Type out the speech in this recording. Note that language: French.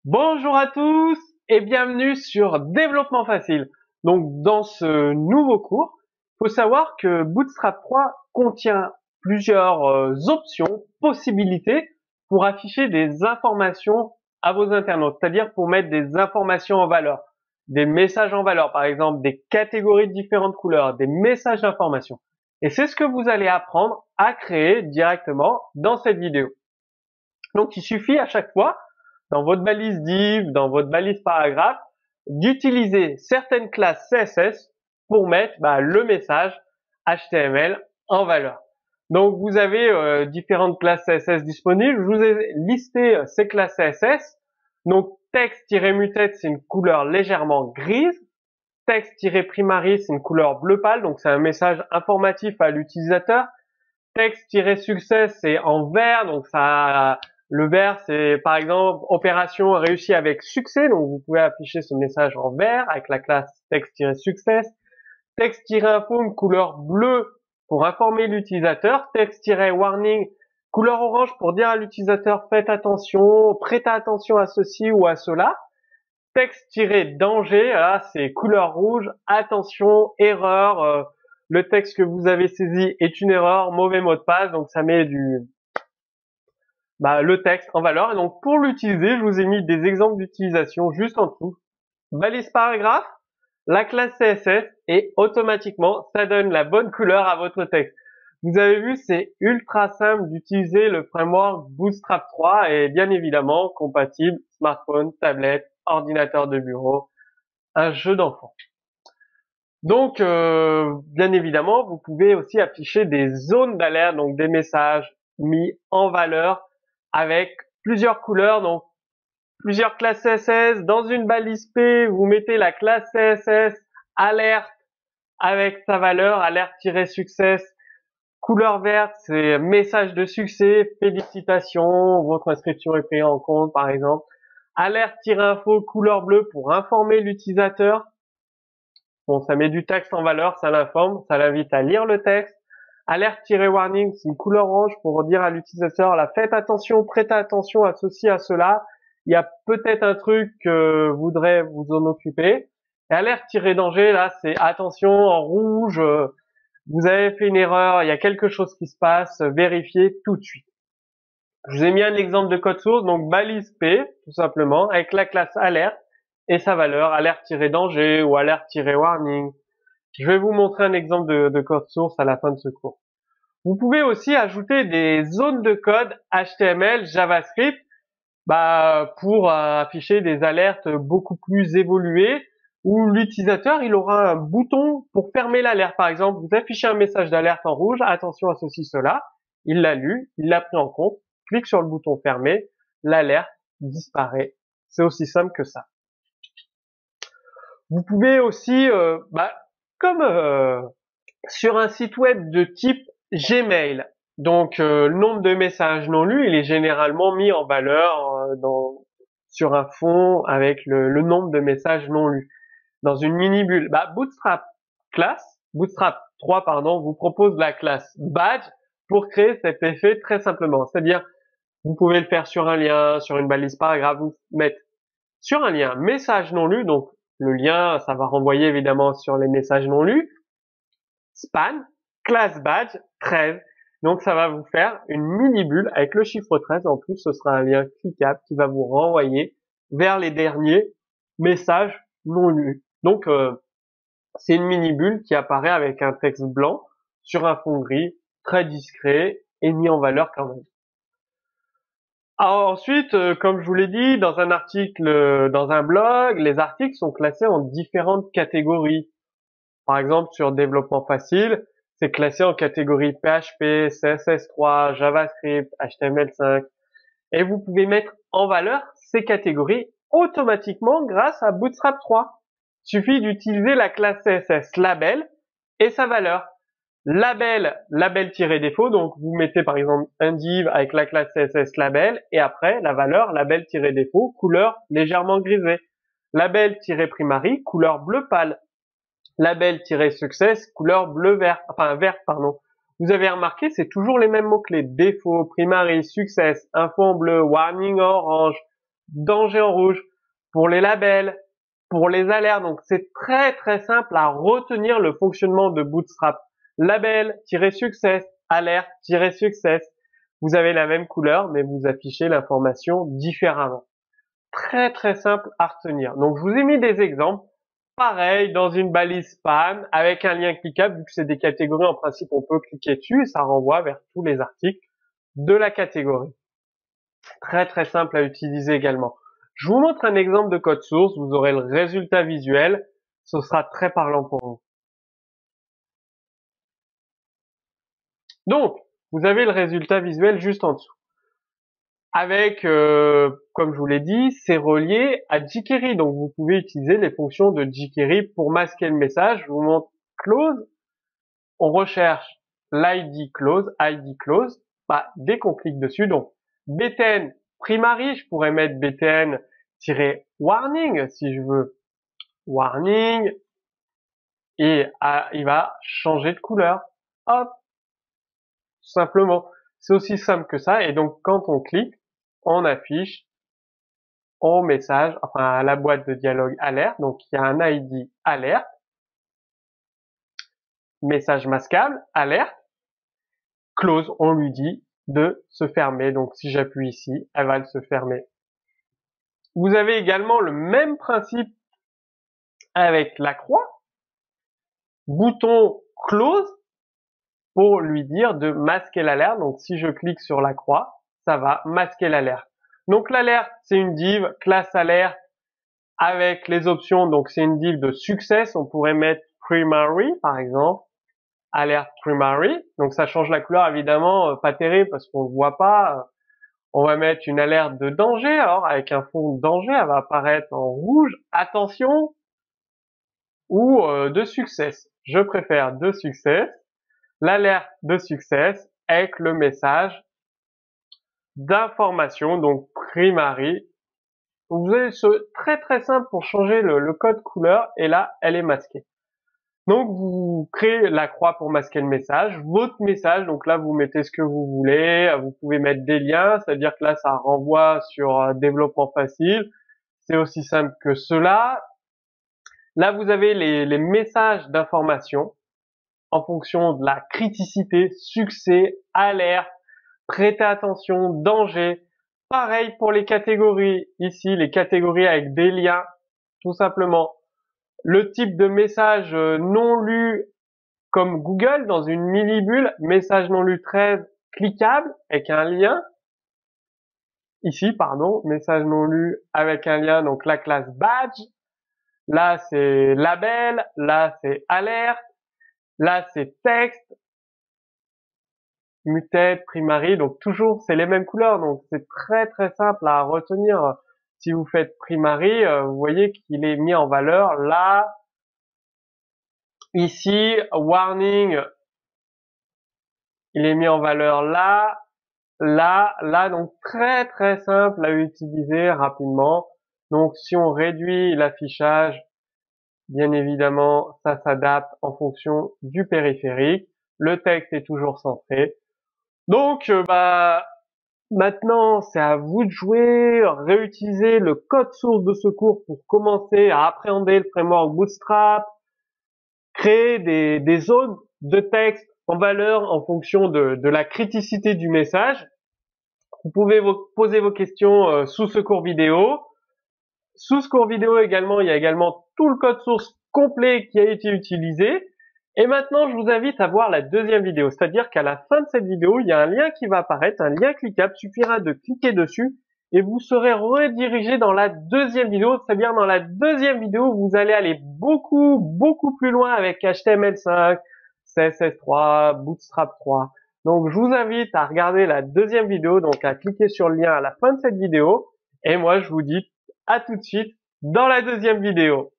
Bonjour à tous et bienvenue sur Développement Facile. Donc dans ce nouveau cours, il faut savoir que Bootstrap 3 contient plusieurs options, possibilités pour afficher des informations à vos internautes, c'est-à-dire pour mettre des informations en valeur, des messages en valeur, par exemple des catégories de différentes couleurs, des messages d'information. Et c'est ce que vous allez apprendre à créer directement dans cette vidéo. Donc il suffit à chaque fois dans votre balise div, dans votre balise paragraphe, d'utiliser certaines classes CSS pour mettre le message HTML en valeur. Donc vous avez différentes classes CSS disponibles. Je vous ai listé ces classes CSS. Donc text-mutate, c'est une couleur légèrement grise. Text-primary, c'est une couleur bleu pâle, donc c'est un message informatif à l'utilisateur. Text-success, c'est en vert, donc ça, le vert, c'est par exemple opération réussie avec succès, donc vous pouvez afficher ce message en vert avec la classe text-success. Text-info, une couleur bleue pour informer l'utilisateur. Text-warning, couleur orange pour dire à l'utilisateur faites attention, prêtez attention à ceci ou à cela. Text-danger, là c'est couleur rouge, attention, erreur, le texte que vous avez saisi est une erreur, mauvais mot de passe, donc ça met le texte en valeur. Et donc pour l'utiliser, je vous ai mis des exemples d'utilisation juste en dessous. Balise paragraphe, la classe CSS et automatiquement ça donne la bonne couleur à votre texte. Vous avez vu, c'est ultra simple d'utiliser le framework Bootstrap 3 et bien évidemment compatible smartphone, tablette, ordinateur de bureau, un jeu d'enfant. Donc, bien évidemment, vous pouvez aussi afficher des zones d'alerte, donc des messages mis en valeur avec plusieurs couleurs, donc plusieurs classes CSS. Dans une balise P, vous mettez la classe CSS alerte avec sa valeur, alerte-success. Couleur verte, c'est message de succès, félicitations, votre inscription est prise en compte, par exemple. Alerte-info, couleur bleue pour informer l'utilisateur. Bon, ça met du texte en valeur, ça l'informe, ça l'invite à lire le texte. Alerte-warning, c'est une couleur orange pour dire à l'utilisateur, là, faites attention, prêtez attention à ceci, à cela. Il y a peut-être un truc que vous voudrez vous en occuper. Et alerte-danger, là, c'est attention, en rouge, vous avez fait une erreur, il y a quelque chose qui se passe, vérifiez tout de suite. Je vous ai mis un exemple de code source, donc balise P, tout simplement, avec la classe alerte et sa valeur, alerte-danger ou alerte-warning. Je vais vous montrer un exemple de code source à la fin de ce cours. Vous pouvez aussi ajouter des zones de code HTML, JavaScript, pour afficher des alertes beaucoup plus évoluées, où l'utilisateur il aura un bouton pour fermer l'alerte. Par exemple, vous affichez un message d'alerte en rouge, attention à ceci, cela, il l'a lu, il l'a pris en compte, clique sur le bouton fermer, l'alerte disparaît. C'est aussi simple que ça. Vous pouvez aussi, comme sur un site web de type Gmail, donc le nombre de messages non lus, il est généralement mis en valeur sur un fond avec le nombre de messages non lus dans une mini bulle. Bootstrap 3 vous propose la classe badge pour créer cet effet très simplement. C'est-à-dire, vous pouvez le faire sur un lien, sur une balise paragraphe, vous mettre sur un lien message non lu, donc le lien, ça va renvoyer évidemment sur les messages non lus, span, classe badge 13. Donc ça va vous faire une mini bulle avec le chiffre 13. En plus, ce sera un lien cliquable qui va vous renvoyer vers les derniers messages non lus. Donc c'est une mini bulle qui apparaît avec un texte blanc sur un fond gris, très discret et mis en valeur quand même. Alors ensuite, comme je vous l'ai dit, dans un article, dans un blog, les articles sont classés en différentes catégories. Par exemple, sur développement facile, c'est classé en catégorie PHP, CSS3, JavaScript, HTML5. Et vous pouvez mettre en valeur ces catégories automatiquement grâce à Bootstrap 3. Il suffit d'utiliser la classe CSS label et sa valeur. Label-défaut, donc vous mettez par exemple un div avec la classe CSS label et après la valeur label-défaut, couleur légèrement grisée. Label-primary, couleur bleu pâle. Label-success, couleur vert. Vous avez remarqué, c'est toujours les mêmes mots-clés. Défaut, primary, success, info en bleu, warning en orange, danger en rouge, pour les labels, pour les alertes. Donc c'est très très simple à retenir le fonctionnement de Bootstrap. Label-success, alerte-success. Vous avez la même couleur, mais vous affichez l'information différemment. Très très simple à retenir. Donc je vous ai mis des exemples. Pareil, dans une balise spam, avec un lien cliquable, vu que c'est des catégories, en principe, on peut cliquer dessus et ça renvoie vers tous les articles de la catégorie. Très très simple à utiliser également. Je vous montre un exemple de code source, vous aurez le résultat visuel, ce sera très parlant pour vous. Donc, vous avez le résultat visuel juste en dessous. Avec, comme je vous l'ai dit, c'est relié à jQuery. Donc, vous pouvez utiliser les fonctions de jQuery pour masquer le message. Je vous montre close. On recherche l'ID close. Bah, dès qu'on clique dessus, donc btn primary, je pourrais mettre btn-warning si je veux. Warning. Et il va changer de couleur. Hop. Tout simplement. C'est aussi simple que ça. Et donc, quand on clique, on affiche au message, enfin à la boîte de dialogue alerte. Donc il y a un ID alerte, message masquable, alerte, close, on lui dit de se fermer. Donc si j'appuie ici, elle va se fermer. Vous avez également le même principe avec la croix, bouton close pour lui dire de masquer l'alerte. Donc si je clique sur la croix, ça va masquer l'alerte. Donc l'alerte, c'est une div classe alerte avec les options. Donc c'est une div de success. On pourrait mettre primary par exemple, alerte primary. Donc ça change la couleur évidemment, pas terrible parce qu'on ne voit pas. On va mettre une alerte de danger. Alors avec un fond de danger, elle va apparaître en rouge. Attention. Ou de success. Je préfère de success. L'alerte de success avec le message d'information, donc primary. Vous avez ce très très simple pour changer le code couleur et là elle est masquée. Donc vous créez la croix pour masquer le message, votre message, donc là vous mettez ce que vous voulez, vous pouvez mettre des liens, c'est-à-dire que là ça renvoie sur développement facile, c'est aussi simple que cela. Là vous avez les messages d'information en fonction de la criticité, succès, alerte, prêtez attention, danger. Pareil pour les catégories, ici les catégories avec des liens, tout simplement. Le type de message non lu comme Google dans une mini-bulle, message non lu 13 cliquable avec un lien. Ici, pardon, message non lu avec un lien, donc la classe badge. Là, c'est label, là, c'est alerte, là, c'est texte, muted, primary, donc toujours, c'est les mêmes couleurs, donc c'est très très simple à retenir. Si vous faites primary, vous voyez qu'il est mis en valeur là. Ici, warning, il est mis en valeur là, là, donc très très simple à utiliser rapidement. Donc si on réduit l'affichage, bien évidemment, ça s'adapte en fonction du périphérique. Le texte est toujours centré. Donc maintenant, c'est à vous de jouer, réutiliser le code source de ce cours pour commencer à appréhender le framework Bootstrap, créer des zones de texte en valeur en fonction de la criticité du message. Vous pouvez poser vos questions sous ce cours vidéo. Sous ce cours vidéo également, il y a également tout le code source complet qui a été utilisé. Et maintenant, je vous invite à voir la deuxième vidéo. C'est-à-dire qu'à la fin de cette vidéo, il y a un lien qui va apparaître, un lien cliquable. Il suffira de cliquer dessus et vous serez redirigé dans la deuxième vidéo. C'est-à-dire dans la deuxième vidéo, vous allez aller beaucoup plus loin avec HTML5, CSS3, Bootstrap 3. Donc, je vous invite à regarder la deuxième vidéo, donc à cliquer sur le lien à la fin de cette vidéo. Et moi, je vous dis à tout de suite dans la deuxième vidéo.